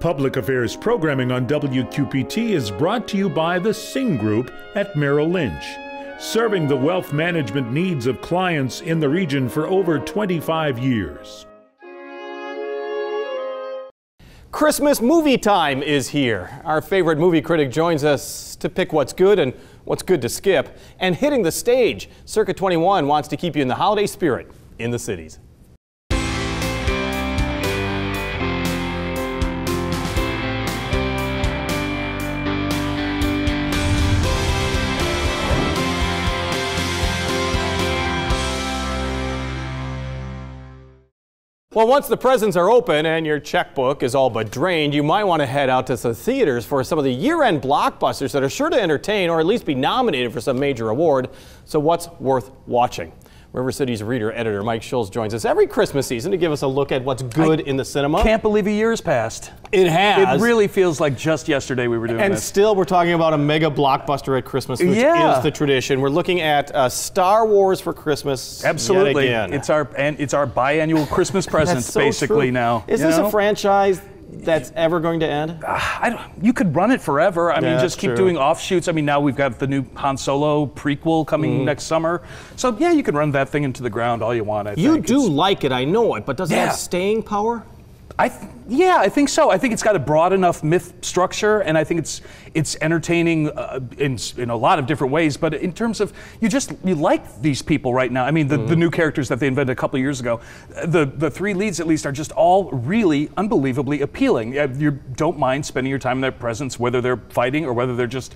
Public Affairs programming on WQPT is brought to you by the Singh Group at Merrill Lynch, serving the wealth management needs of clients in the region for over 25 years. Christmas movie time is here. Our favorite movie critic joins us to pick what's good and what's good to skip. And hitting the stage, Circa 21 wants to keep you in the holiday spirit in the cities. Well, once the presents are open and your checkbook is all but drained, you might want to head out to the theaters for some of the year-end blockbusters that are sure to entertain or at least be nominated for some major award. So what's worth watching? River City's reader-editor Mike Schultz joins us every Christmas season to give us a look at what's good in the cinema. Can't believe a year's passed. It has. It really feels like just yesterday we were doing this. And still we're talking about a mega blockbuster at Christmas, which is the tradition. We're looking at Star Wars for Christmas. Absolutely. Yet again. It's our biannual Christmas present so basically true. now. Is this a franchise that's ever going to end? You could run it forever. I mean, just keep true. doing offshoots. I mean, now we've got the new Han Solo prequel coming next summer. So yeah, you can run that thing into the ground all you want, I think. You do like it, I know it, but does it have staying power? Yeah, I think so. I think it's got a broad enough myth structure, and I think it's entertaining in a lot of different ways. But in terms of you like these people right now. I mean, the new characters that they invented a couple of years ago, the three leads at least are just all really unbelievably appealing. You don't mind spending your time in their presence, whether they're fighting or whether they're just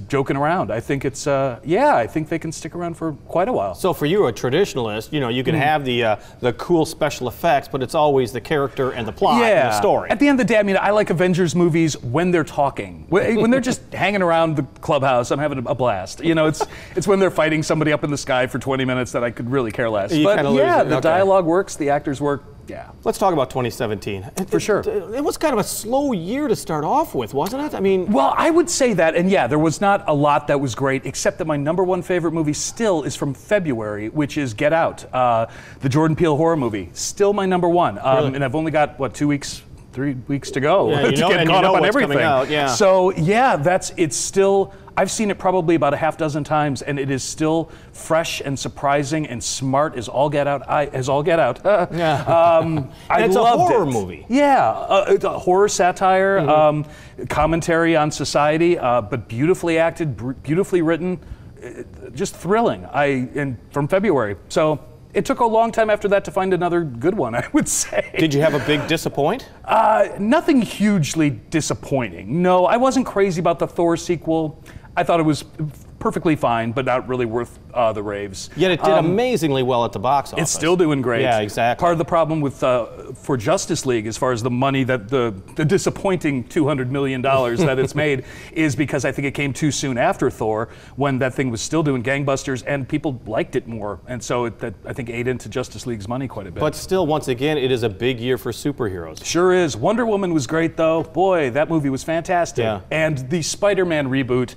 joking around. I think it's I think they can stick around for quite a while. So for you, a traditionalist, you can have the cool special effects, but it's always the character and the plot and the story. At the end of the day, I mean, I like Avengers movies when they're talking. When they're just hanging around the clubhouse, I'm having a blast. It's when they're fighting somebody up in the sky for 20 minutes that I could really care less. But yeah, the dialogue works, the actors work. Yeah. Let's talk about 2017. For sure. It was kind of a slow year to start off with, wasn't it? I mean... Well, I would say that, and yeah, there was not a lot that was great, except that my #1 favorite movie still is from February, which is Get Out, the Jordan Peele horror movie. Still my #1. Really? And I've only got, 3 weeks to go to get caught up on everything. Out, yeah. So yeah, it's still... I've seen it probably about a half dozen times, and it is still fresh and surprising and smart as all get out. I it's loved a horror movie. Yeah, it's a horror satire, commentary on society, but beautifully acted, beautifully written, just thrilling. And from February, so. It took a long time after that to find another good one, I would say. Did you have a big disappoint? Nothing hugely disappointing. No, I wasn't crazy about the Thor sequel. I thought it was perfectly fine, but not really worth the raves. Yet it did amazingly well at the box office. It's still doing great. Yeah, exactly. Part of the problem with for Justice League, as far as the money that the disappointing $200 million that it's made, is because I think it came too soon after Thor, when that thing was still doing gangbusters and people liked it more, and so that I think ate into Justice League's money quite a bit. But still, once again, it is a big year for superheroes. Sure is. Wonder Woman was great, though. Boy, that movie was fantastic. Yeah. And the Spider-Man reboot,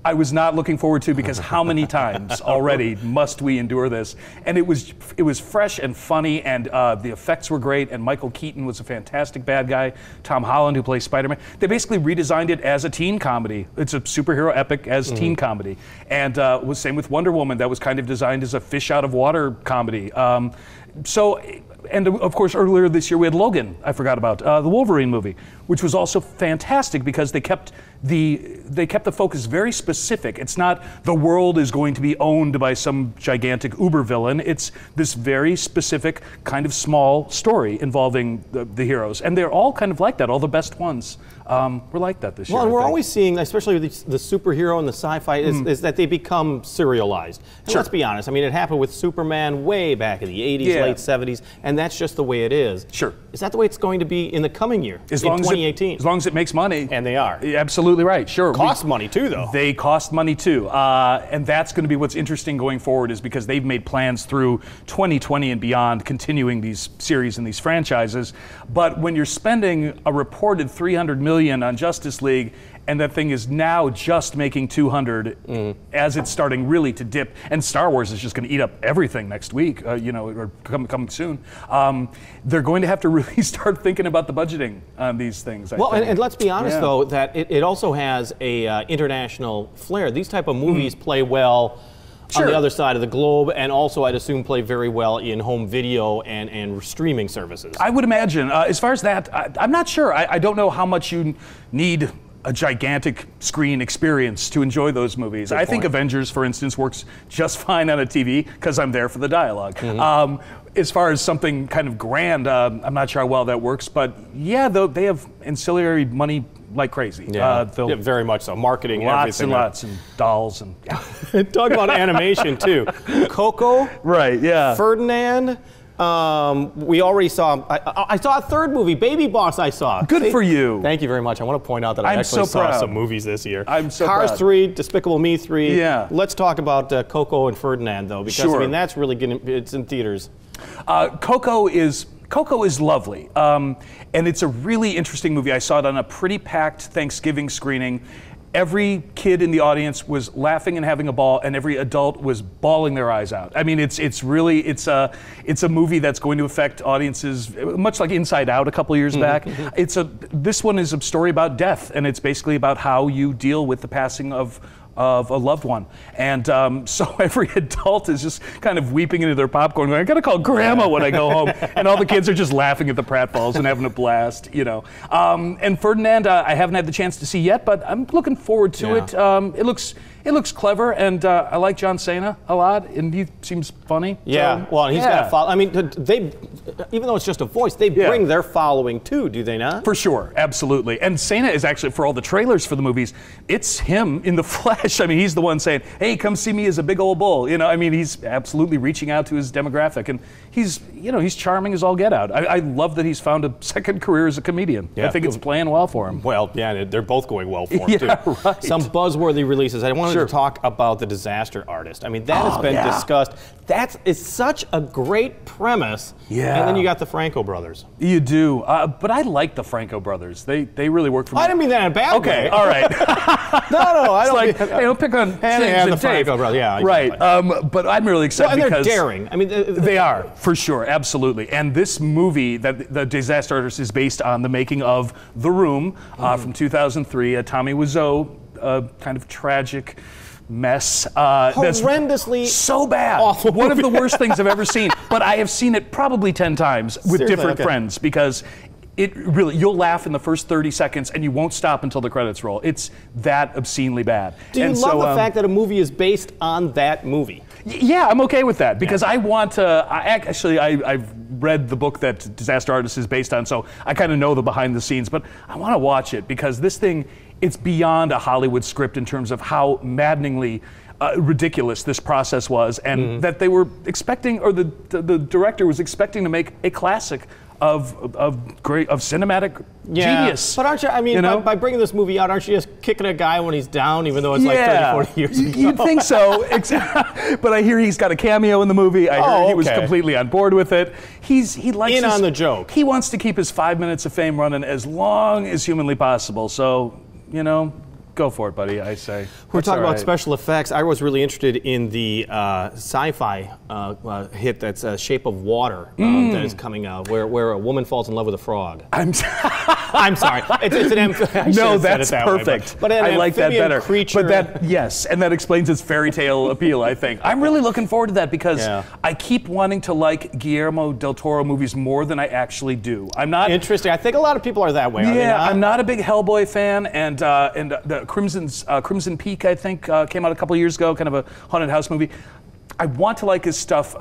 I was not looking forward to, because how many times already must we endure this? And it was fresh and funny, and the effects were great, and Michael Keaton was a fantastic bad guy. Tom Holland, who plays Spider-Man. They basically redesigned it as a teen comedy. It's a superhero epic as teen comedy. And was same with Wonder Woman. That was kind of designed as a fish out of water comedy. And of course, earlier this year we had Logan, I forgot about, the Wolverine movie, which was also fantastic because they kept the focus very specific. It's not the world is going to be owned by some gigantic uber villain. It's this very specific kind of small story involving the heroes. And they're all kind of like that. All the best ones were like that this year. Well, and we're always seeing, especially with the superhero and the sci-fi, is that they become serialized. And let's be honest. I mean, it happened with Superman way back in the 80s, late 70s, and that's just the way it is. Sure. Is that the way it's going to be in the coming year, in 2018? As long as it makes money. And they are. Absolutely right, sure. Cost money too, though. They cost money too. And that's going to be what's interesting going forward, is because they've made plans through 2020 and beyond, continuing these series and these franchises. But when you're spending a reported $300 million on Justice League, and that thing is now just making 200 as it's starting really to dip. And Star Wars is just going to eat up everything next week, or coming soon. They're going to have to really start thinking about the budgeting on these things. Well, and let's be honest, though, that it also has a international flair. These type of movies play well on the other side of the globe, and also, I'd assume, play very well in home video and streaming services. I would imagine. As far as that, I'm not sure. I don't know how much you need a gigantic screen experience to enjoy those movies. I think Avengers, for instance, works just fine on a TV because I'm there for the dialogue. As far as something kind of grand, I'm not sure how well that works, but yeah, they have ancillary money like crazy. Yeah, very much so. Marketing, lots everything. Lots and dolls and Talk about animation too. Coco, right? Yeah. Ferdinand. We already saw. I saw a third movie, Baby Boss. I saw. Good for you. Thank you very much. I want to point out that I actually saw some movies this year. I'm so Cars proud. 3, Despicable Me 3. Yeah. Let's talk about Coco and Ferdinand though, because I mean that's really getting. It's in theaters. Coco is lovely, and it's a really interesting movie. I saw it on a pretty packed Thanksgiving screening. Every kid in the audience was laughing and having a ball, and every adult was bawling their eyes out. I mean, it's a movie that's going to affect audiences, much like Inside Out a couple years back. This one is a story about death, and it's basically about how you deal with the passing of a loved one. And so every adult is just kind of weeping into their popcorn going, I gotta call grandma when I go home. And all the kids are just laughing at the pratfalls and having a blast, you know. And Ferdinand, I haven't had the chance to see yet, but I'm looking forward to it. It looks clever, and I like John Cena a lot, and he seems funny. Yeah, so, well, he's got a follow. I mean, even though it's just a voice, they bring their following too, do they not? For sure, absolutely. And Cena is actually, for all the trailers for the movies, it's him in the flesh. I mean, he's the one saying, hey, come see me as a big old bull. You know, I mean, he's absolutely reaching out to his demographic, and he's charming as all get out. I love that he's found a second career as a comedian. Yeah. I think it's playing well for him. Well, yeah, they're both going well for him too. Right. Some buzzworthy releases. I wanted to talk about The Disaster Artist. I mean, that has been discussed. That is such a great premise. Yeah. And then you got the Franco brothers. You do, but I like the Franco brothers. They really work for me. I didn't mean that in a bad way. Okay, all right. No, I don't. Like, hey, don't pick on James and the Dave. Franco brothers. Yeah, right. But I'm really excited and because they're daring. I mean, they are for sure, absolutely. And this movie that the Disaster Artist is based on the making of The Room from 2003, a Tommy Wiseau kind of tragic mess. Horrendously so bad. Awful One of the worst things I've ever seen. But I have seen it probably 10 times with Seriously, different friends because it really, you'll laugh in the first 30 seconds and you won't stop until the credits roll. It's that obscenely bad. Do you love the fact that a movie is based on that movie? Yeah, I'm okay with that because I want to. I've read the book that Disaster Artist is based on, so I kind of know the behind the scenes. But I want to watch it because this thing, it's beyond a Hollywood script in terms of how maddeningly ridiculous this process was, and that they were expecting, or the director was expecting to make a classic of cinematic genius. But aren't you, I mean, by bringing this movie out, aren't you just kicking a guy when he's down, even though it's like 30, 40 years ago? You'd think so. But I hear he's got a cameo in the movie. I hear he was completely on board with it. He likes on the joke. He wants to keep his 5 minutes of fame running as long as humanly possible. So, go for it, buddy, I say. We're talking about special effects. I was really interested in the sci-fi hit that's Shape of Water that is coming out, where a woman falls in love with a frog. I'm sorry. It's an no, that's perfect. But I like that better. Creature. But yes, and that explains its fairy tale appeal, I think. I'm really looking forward to that because I keep wanting to like Guillermo del Toro movies more than I actually do. I'm not interesting. I think a lot of people are that way. Yeah, I'm not a big Hellboy fan, and the Crimson Peak, I think, came out a couple years ago, kind of a haunted house movie. I want to like his stuff.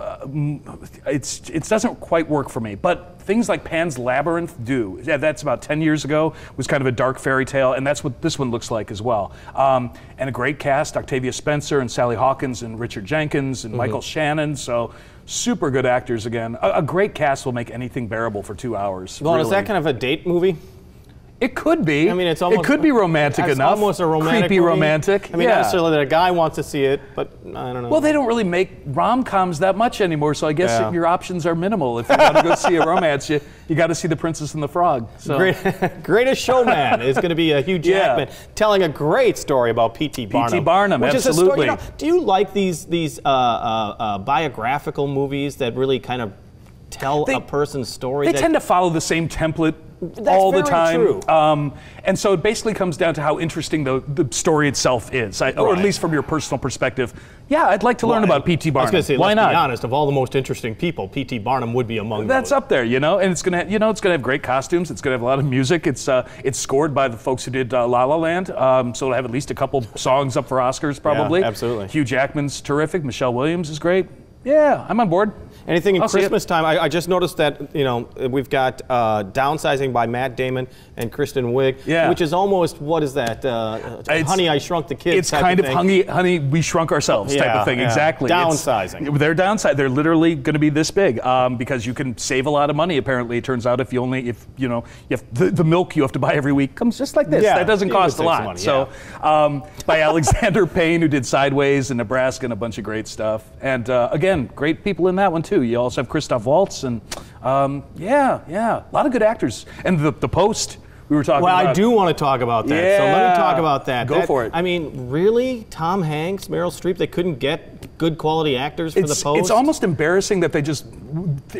It doesn't quite work for me, but things like Pan's Labyrinth do. Yeah, that's about 10 years ago. It was kind of a dark fairy tale, and that's what this one looks like as well. And a great cast: Octavia Spencer and Sally Hawkins and Richard Jenkins and Michael Shannon. So super good actors again. A great cast will make anything bearable for 2 hours. Well, really. Is that kind of a date movie? It could be. I mean, it's almost, it could be romantic it's enough. almost a romantic creepy movie. romantic. I mean, yeah. not necessarily that a guy wants to see it, but I don't know. Well, they don't really make rom-coms that much anymore, so I guess your options are minimal. If you want to go see a romance, you got to see The Princess and the Frog. So. Greatest Showman is going to be Hugh Jackman telling a great story about P.T. Barnum. P.T. Barnum, which absolutely. Is a story, do you like these biographical movies that really kind of tell a person's story? They tend to follow the same template all the time. True. And so it basically comes down to how interesting the story itself is, or at least from your personal perspective. Yeah, I'd like to learn about P.T. Barnum. I was going to say, why not? Let's be honest, of all the most interesting people, P.T. Barnum would be among That's those. up there, and it's going to, it's going to have great costumes. It's going to have a lot of music. It's scored by the folks who did La La Land, so it'll have at least a couple songs up for Oscars, probably. Yeah, absolutely. Hugh Jackman's terrific. Michelle Williams is great. Yeah, I'm on board. Anything in Christmas time? I just noticed that we've got Downsizing by Matt Damon and Kristen Wiig, which is almost, what is that? Honey, I Shrunk the Kids. It's kind of Honey, We Shrunk Ourselves type of thing. Yeah. Exactly. Downsizing. They're downsizing. They're literally going to be this big because you can save a lot of money. Apparently, it turns out if you have the milk you have to buy every week comes just like this. That doesn't cost a lot. Money, so by Alexander Payne, who did Sideways and Nebraska and a bunch of great stuff, and again, great people in that one too. You also have Christoph Waltz and a lot of good actors. And the Post we were talking about. Well, I do want to talk about that. Yeah. So let me talk about that. Go for it. I mean, really? Tom Hanks, Meryl Streep, they couldn't get good quality actors for the Post? It's almost embarrassing that they just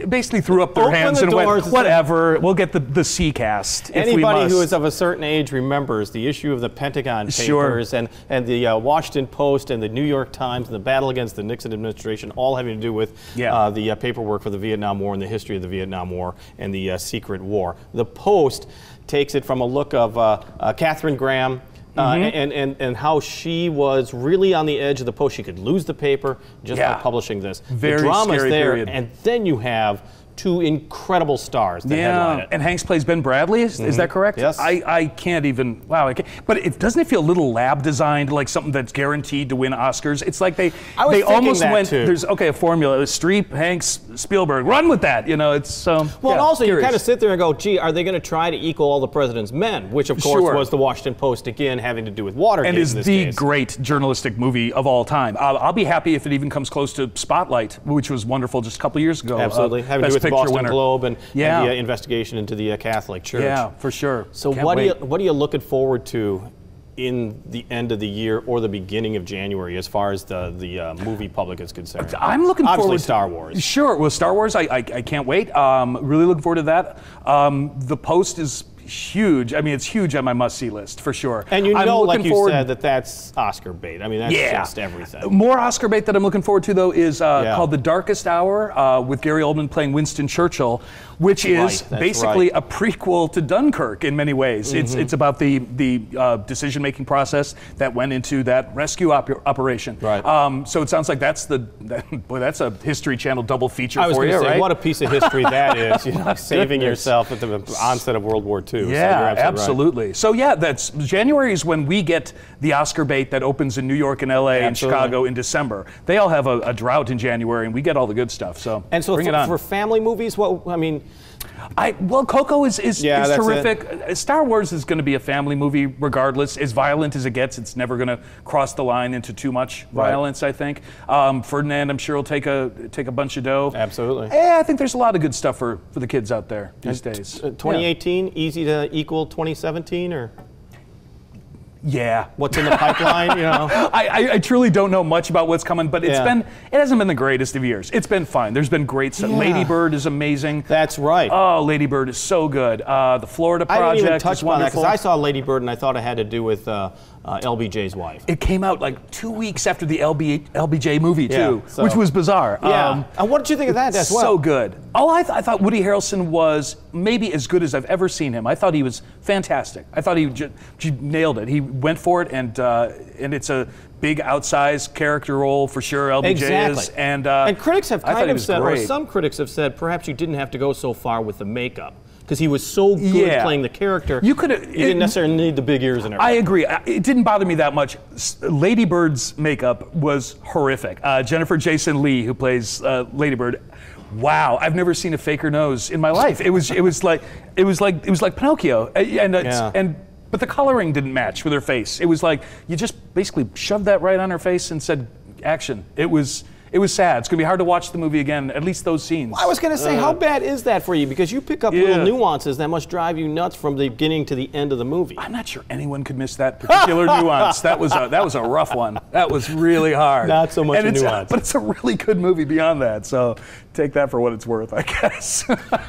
basically threw up their Open hands the and went, doors whatever, we'll get the C cast. Anybody who is of a certain age remembers the issue of the Pentagon Papers and the Washington Post and the New York Times and the battle against the Nixon administration, all having to do with the paperwork for the Vietnam War and the history of the Vietnam War and the secret war. The Post takes it from a look of Katharine Graham and how she was really on the edge of the Post. She could lose the paper just by publishing this. Very the drama's scary there, period. and then you have two incredible stars that headline it. And Hanks plays Ben Bradley, is that correct? Yes. I can't even, I can't. But doesn't it feel a little lab designed, like something that's guaranteed to win Oscars? It's like they almost went, there's, a formula, Streep, Hanks, Spielberg, run with that, it's so. Well, and also you kind of sit there and go, gee, are they going to try to equal All the President's Men, which of course was the Washington Post, again, having to do with Watergate. And is the great journalistic movie of all time. I'll be happy if it even comes close to Spotlight, which was wonderful just a couple years ago. Absolutely, having to do with the Boston Globe and the investigation into the Catholic Church. Yeah, for sure. So what are you looking forward to in the end of the year or the beginning of January as far as the movie public is concerned? I'm looking forward to Star Wars. Sure. Well, Star Wars, I can't wait. Really looking forward to that. The Post is huge. I mean, it's huge on my must-see list for sure. And like you said, that's Oscar bait. I mean, that's just everything. More Oscar bait that I'm looking forward to, though, is called The Darkest Hour with Gary Oldman playing Winston Churchill, which is basically a prequel to Dunkirk in many ways. It's about the decision-making process that went into that rescue operation. Right. So it sounds like that's that's a History Channel double feature for you, right? I was going to say, what a piece of history that is, saving yourself at the onset of World War II. Yeah, so absolutely. Right. So that's January is when we get the Oscar bait that opens in New York and LA and Chicago in December. They all have a drought in January, and we get all the good stuff. So bring it on. For family movies, Coco is terrific. Star Wars is going to be a family movie regardless. As violent as it gets, it's never going to cross the line into too much violence, I think. Ferdinand, I'm sure, will take a bunch of dough. Absolutely. I think there's a lot of good stuff for the kids out there these days. 2018, easy to equal 2017, or? Yeah. What's in the pipeline, I truly don't know much about what's coming, but it hasn't been the greatest of years. It's been fine. There's been great stuff. Lady Bird is amazing. That's right. Oh, Lady Bird is so good. The Florida Project I didn't even touch on that because I saw Lady Bird and I thought it had to do with LBJ's wife. It came out like 2 weeks after the LBJ movie too, which was bizarre. Yeah. And what did you think of that as well? So good. I thought Woody Harrelson was maybe as good as I've ever seen him. I thought he was fantastic. I thought he nailed it. He went for it, and it's a big outsized character role for sure. LBJ is, and critics have kind of said, or some critics have said, perhaps you didn't have to go so far with the makeup, because he was so good playing the character. You didn't necessarily need the big ears and everything. I agree. It didn't bother me that much. Lady Bird's makeup was horrific. Jennifer Jason Leigh, who plays Lady Bird, wow, I've never seen a faker nose in my life. It was like Pinocchio, but the coloring didn't match with her face. It was like you just basically shoved that right on her face and said, action. It was sad. It's going to be hard to watch the movie again, at least those scenes. I was going to say, how bad is that for you? Because you pick up little nuances that must drive you nuts from the beginning to the end of the movie. I'm not sure anyone could miss that particular nuance. That was a rough one. That was really hard. Not so much a nuance. But it's a really good movie beyond that, so take that for what it's worth, I guess.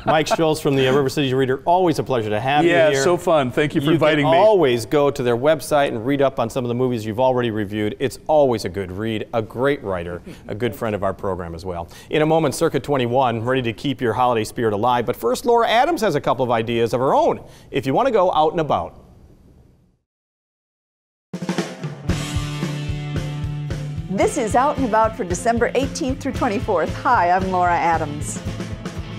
Mike Schultz from the River City Reader, always a pleasure to have you here. Yeah, so fun. Thank you for inviting me. You can always go to their website and read up on some of the movies you've already reviewed. It's always a good read, a great writer, a good friend of our program as well. In a moment, Circa 21, ready to keep your holiday spirit alive. But first, Laura Adams has a couple of ideas of her own if you want to go out and about. This is Out and About for December 18th through 24th. Hi, I'm Laura Adams.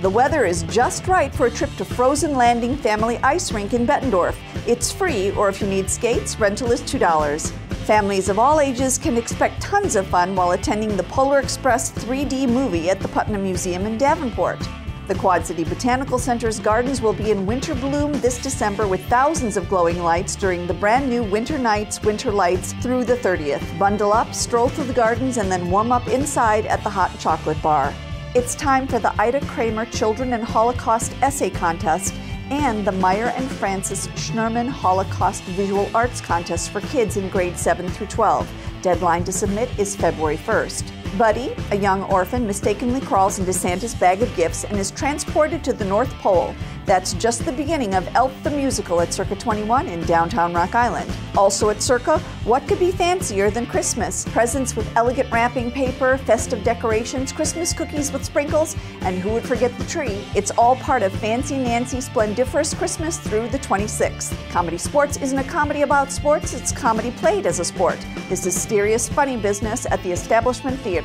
The weather is just right for a trip to Frozen Landing Family Ice Rink in Bettendorf. It's free, or if you need skates, rental is $2. Families of all ages can expect tons of fun while attending the Polar Express 3D movie at the Putnam Museum in Davenport. The Quad City Botanical Center's gardens will be in winter bloom this December with thousands of glowing lights during the brand new Winter Nights Winter Lights through the 30th. Bundle up, stroll through the gardens, and then warm up inside at the Hot Chocolate Bar. It's time for the Ida Kramer Children and Holocaust Essay Contest and the Meyer and Francis Schnerman Holocaust Visual Arts Contest for kids in grades 7 through 12. Deadline to submit is February 1st. Buddy, a young orphan, mistakenly crawls into Santa's bag of gifts and is transported to the North Pole. That's just the beginning of Elf the Musical at Circa 21 in downtown Rock Island. Also at Circa, what could be fancier than Christmas? Presents with elegant wrapping paper, festive decorations, Christmas cookies with sprinkles, and who would forget the tree? It's all part of Fancy Nancy Splendiferous Christmas through the 26th. Comedy Sports isn't a comedy about sports, it's comedy played as a sport. This is serious, funny business at the Establishment Theater.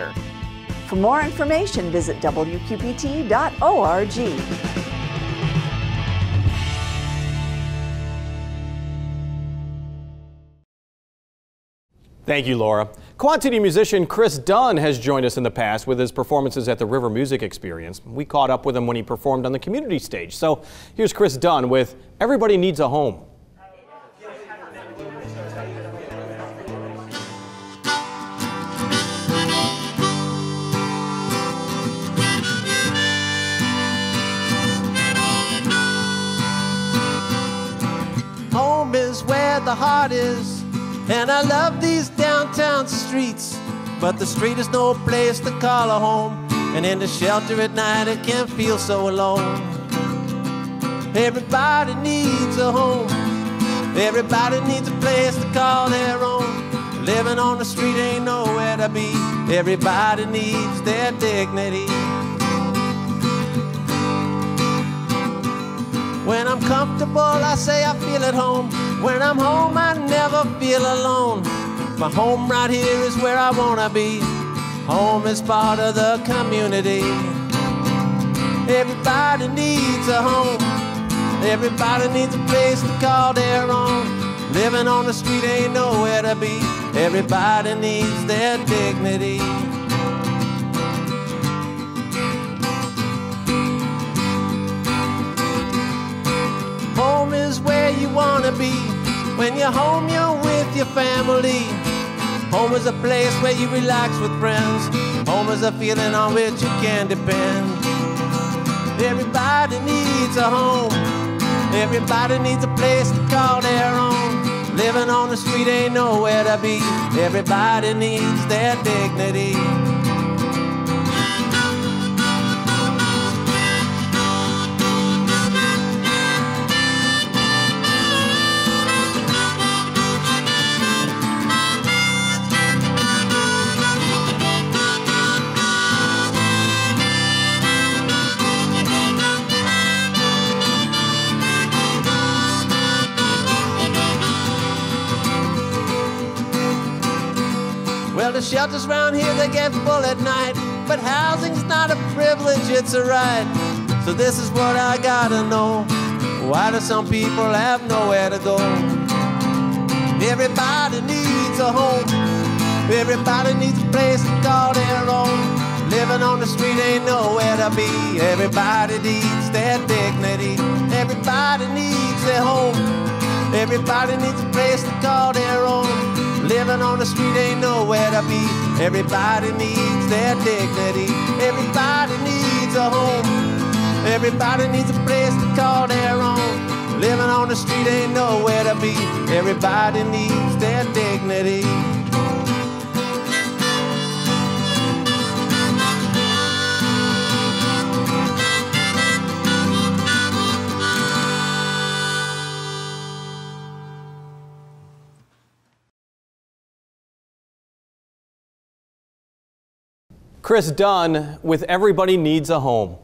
For more information, visit WQPT.org. Thank you, Laura. Quad City musician Chris Dunn has joined us in the past with his performances at the River Music Experience. We caught up with him when he performed on the community stage. So here's Chris Dunn with Everybody Needs a Home. Home is where the heart is, and I love these downtown streets, but the street is no place to call a home, and in the shelter at night it can feel so alone. Everybody needs a home, everybody needs a place to call their own. Living on the street ain't nowhere to be, everybody needs their dignity. When I'm comfortable, I say I feel at home. When I'm home, I never feel alone. My home right here is where I wanna be. Home is part of the community. Everybody needs a home. Everybody needs a place to call their own. Living on the street ain't nowhere to be. Everybody needs their dignity. Home is where you wanna be. When you're home, you're with your family. Home is a place where you relax with friends. Home is a feeling on which you can depend. Everybody needs a home. Everybody needs a place to call their own. Living on the street ain't nowhere to be. Everybody needs their dignity. Well, the shelters around here, they get full at night, but housing's not a privilege, it's a right. So this is what I gotta know. Why do some people have nowhere to go? Everybody needs a home. Everybody needs a place to call their own. Living on the street ain't nowhere to be. Everybody needs their dignity. Everybody needs their home. Everybody needs a place to call their own. Living on the street ain't nowhere to be. Everybody needs their dignity. Everybody needs a home. Everybody needs a place to call their own. Living on the street ain't nowhere to be. Everybody needs their dignity. Chris Dunn with Everybody Needs a Home.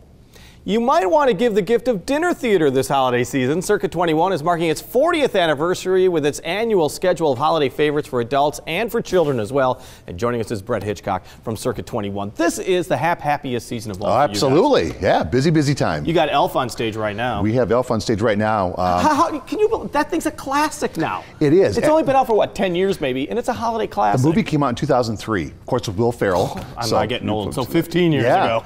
You might want to give the gift of dinner theater this holiday season. Circuit 21 is marking its 40th anniversary with its annual schedule of holiday favorites for adults and for children as well. And joining us is Brett Hitchcock from Circuit 21. This is the happiest season of all. Oh, absolutely. Yeah, busy time. You got Elf on stage right now. We have Elf on stage right now. How can you believe that thing's a classic now? It is. It's only been out for what, 10 years maybe, and it's a holiday classic. The movie came out in 2003, of course, with Will Ferrell. I'm not getting old, so 15 years ago.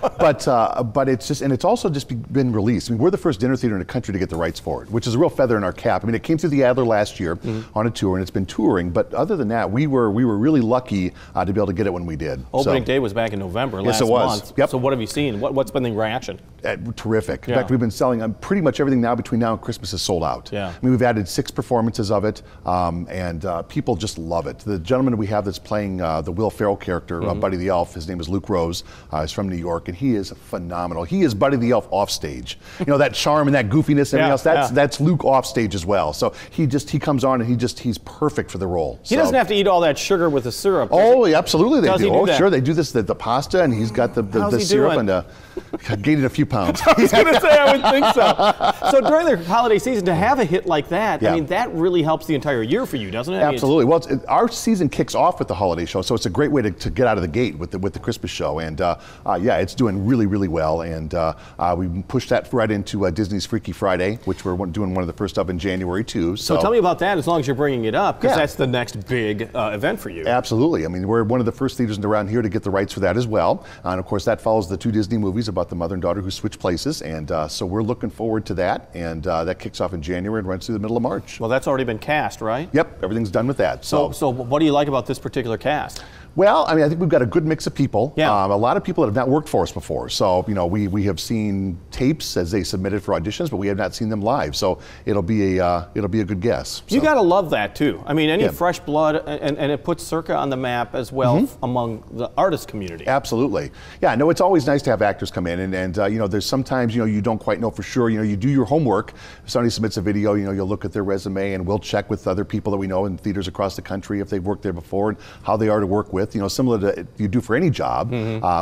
but it's just, and it's also just been released. I mean, we're the first dinner theater in the country to get the rights for it, which is a real feather in our cap. I mean, it came through the Adler last year on a tour, and it's been touring. But other than that, we were really lucky to be able to get it when we did. Opening day was back in November last month. Yep. So what have you seen? What's been the reaction? Terrific. In Yeah. fact, we've been selling pretty much everything now between now and Christmas is sold out. Yeah. I mean, we've added 6 performances of it, and people just love it. The gentleman we have that's playing the Will Ferrell character, Buddy the Elf, his name is Luke Rose. He's from New York, and he is phenomenal. He is Buddy the Elf off stage. You know, that charm and that goofiness and everything else, that's Luke off stage as well. So he comes on and he's perfect for the role. He doesn't have to eat all that sugar with the syrup. Oh, absolutely they do. That? Sure, they do this, the pasta, and he's got the syrup doing? and gained a few pounds. I was going to say, I would think so. So during the holiday season, to have a hit like that, I mean, that really helps the entire year for you, doesn't it? Absolutely. Well, our season kicks off with the holiday show, so it's a great way to get out of the gate with the Christmas show. And yeah, it's doing really well. And we pushed that right into Disney's Freaky Friday, which we're doing one of the first of in January too. So tell me about that, as long as you're bringing it up, because Yeah. that's the next big event for you. Absolutely. I mean, we're one of the first theaters around here to get the rights for that as well. And of course, that follows the 2 Disney movies about the mother and daughter who switch places. And so we're looking forward to that. And that kicks off in January and runs through the middle of March. Well, that's already been cast, right? Yep, everything's done with that. So what do you like about this particular cast? Well, I mean, I think we've got a good mix of people. Yeah. A lot of people that have not worked for us before. So, you know, we have seen tapes as they submitted for auditions, but we have not seen them live. So it'll be a good guess. You got to love that too. I mean, any Yeah. fresh blood, and it puts Circa on the map as well among the artist community. Absolutely. Yeah, no, it's always nice to have actors come in, and you know, there's sometimes, you know, you don't quite know for sure. You know, you do your homework. If somebody submits a video, you know, you'll look at their resume, and we'll check with other people that we know in theaters across the country if they've worked there before and how they are to work with. You know, similar to you do for any job,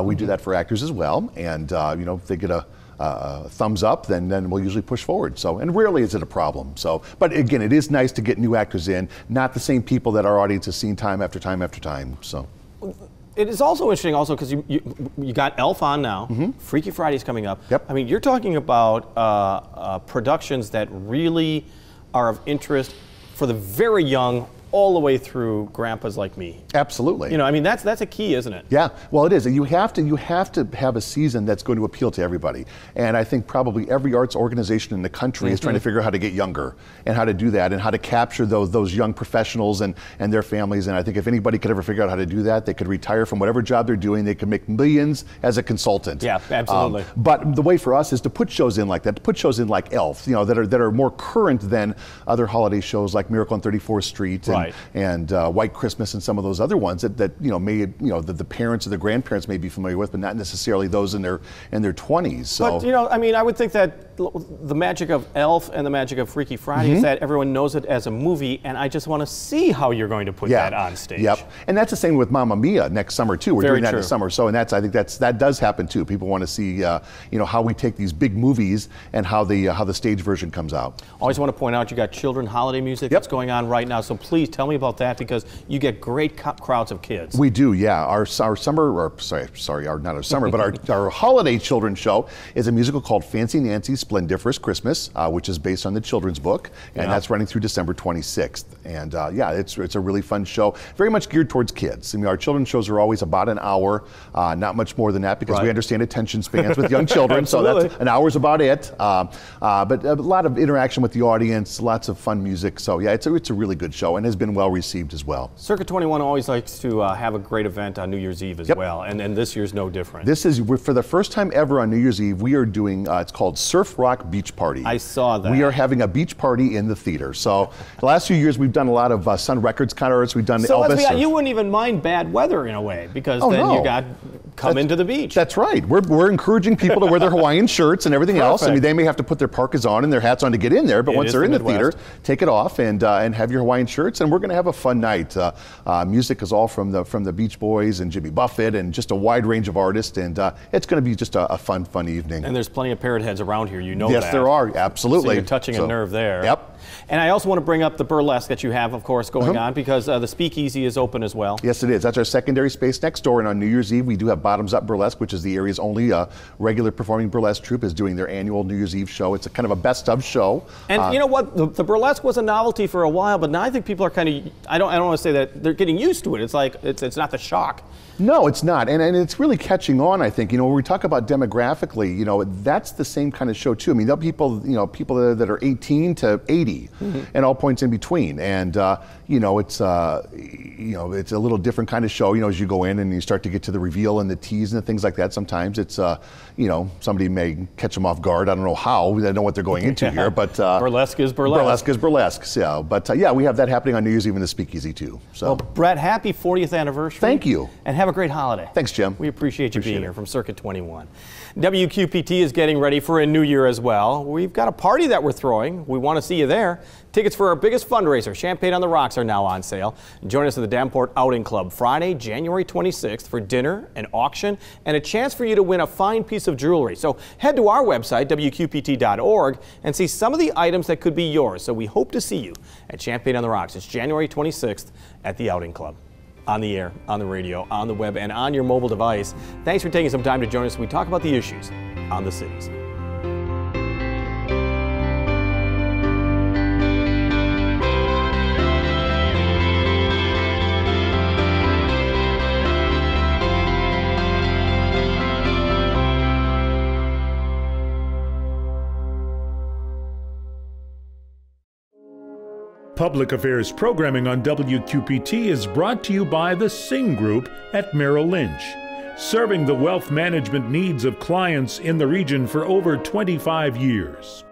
we do that for actors as well. And you know, if they get a thumbs up, then we'll usually push forward. So, and rarely is it a problem. So, but again, it is nice to get new actors in, not the same people that our audience has seen time after time after time. So. It is also interesting, because you got Elf on now. Freaky Friday's coming up. Yep. I mean, you're talking about productions that really are of interest for the very young, all the way through grandpas like me. Absolutely. You know, I mean, that's a key, isn't it? Yeah, well, it is. You have to have a season that's going to appeal to everybody. And I think probably every arts organization in the country is trying to figure out how to get younger and how to do that and how to capture those young professionals and their families. And I think if anybody could ever figure out how to do that, they could retire from whatever job they're doing. They could make millions as a consultant. Yeah, absolutely. But the way for us is to put shows in like that, to put shows in like Elf, you know, that are more current than other holiday shows like Miracle on 34th Street and White Christmas and some of those other ones that you know, may, you know, the parents or the grandparents may be familiar with, but not necessarily those in their 20s. So. But you know, I mean, I would think that the magic of Elf and the magic of Freaky Friday is that everyone knows it as a movie, and I just want to see how you're going to put that on stage. Yep, and that's the same with Mamma Mia next summer too. We're Very doing that true. in the summer, so and I think that does happen too. People want to see you know, how we take these big movies and how the stage version comes out. Always want to point out you got children holiday music that's going on right now, so please tell me about that, because you get great crowds of kids. We do, yeah. Our summer, or sorry, not our summer, but our holiday children's show is a musical called Fancy Nancy's Splendiferous Christmas, which is based on the children's book, and that's running through December 26th. And yeah, it's a really fun show, very much geared towards kids. I mean, our children's shows are always about an hour, not much more than that, because we understand attention spans with young children, so that's an hour's about it. But a lot of interaction with the audience, lots of fun music. So yeah, it's a really good show and has been well received as well. Circuit 21 always likes to have a great event on New Year's Eve as well, and this year's no different. This is, for the first time ever on New Year's Eve, we are doing, it's called Surf Rock Beach Party. I saw that. We are having a beach party in the theater. So the last few years we've done a lot of Sun Records concerts, we've done Elvis. You wouldn't even mind bad weather in a way, because then you got come into the beach. That's right. We're encouraging people to wear their Hawaiian shirts and everything else. I mean, they may have to put their parkas on and their hats on to get in there, but once they're in the theater, take it off and have your Hawaiian shirts, and we're going to have a fun night. Music is all from the Beach Boys and Jimmy Buffett and just a wide range of artists, and it's going to be just a fun evening. And there's plenty of parrot heads around here, you know that. Yes, there are, absolutely. So you're touching a nerve there. Yep. And I also want to bring up the burlesque that you have, of course, going on, because the Speakeasy is open as well. Yes, it is. That's our secondary space next door, and on New Year's Eve we do have Bottoms Up Burlesque, which is the area's only regular performing burlesque troupe, is doing their annual New Year's Eve show. It's a kind of a best of show. And you know what? The burlesque was a novelty for a while, but now I think people are kind of, I don't want to say that they're getting used to it. It's like, it's not the shock. No, it's not, and it's really catching on. I think, you know, when we talk about demographically, you know, that's the same kind of show too. I mean, there are people, you know, people that are 18 to 80, and all points in between. And you know, it's a little different kind of show. You know, as you go in and you start to get to the reveal and the tease and things like that. Sometimes it's, you know, somebody may catch them off guard. I don't know how. They don't know what they're going into here, but burlesque is burlesque. Burlesque is burlesque. So, but yeah, we have that happening on New Year's Eve in the Speakeasy too. So, well, Brett, happy 40th anniversary. Thank you. And have a great holiday. Thanks, Jim. We appreciate you being here from Circuit 21. WQPT is getting ready for a new year as well. We've got a party that we're throwing. We want to see you there. Tickets for our biggest fundraiser, Champagne on the Rocks, are now on sale. Join us at the Davenport Outing Club Friday, January 26th for dinner, an auction, and a chance for you to win a fine piece of jewelry. So head to our website, WQPT.org, and see some of the items that could be yours. So we hope to see you at Champagne on the Rocks. It's January 26th at the Outing Club. On the air, on the radio, on the web, and on your mobile device. Thanks for taking some time to join us as we talk about the issues on the cities. Public Affairs programming on WQPT is brought to you by the Sing Group at Merrill Lynch, serving the wealth management needs of clients in the region for over 25 years.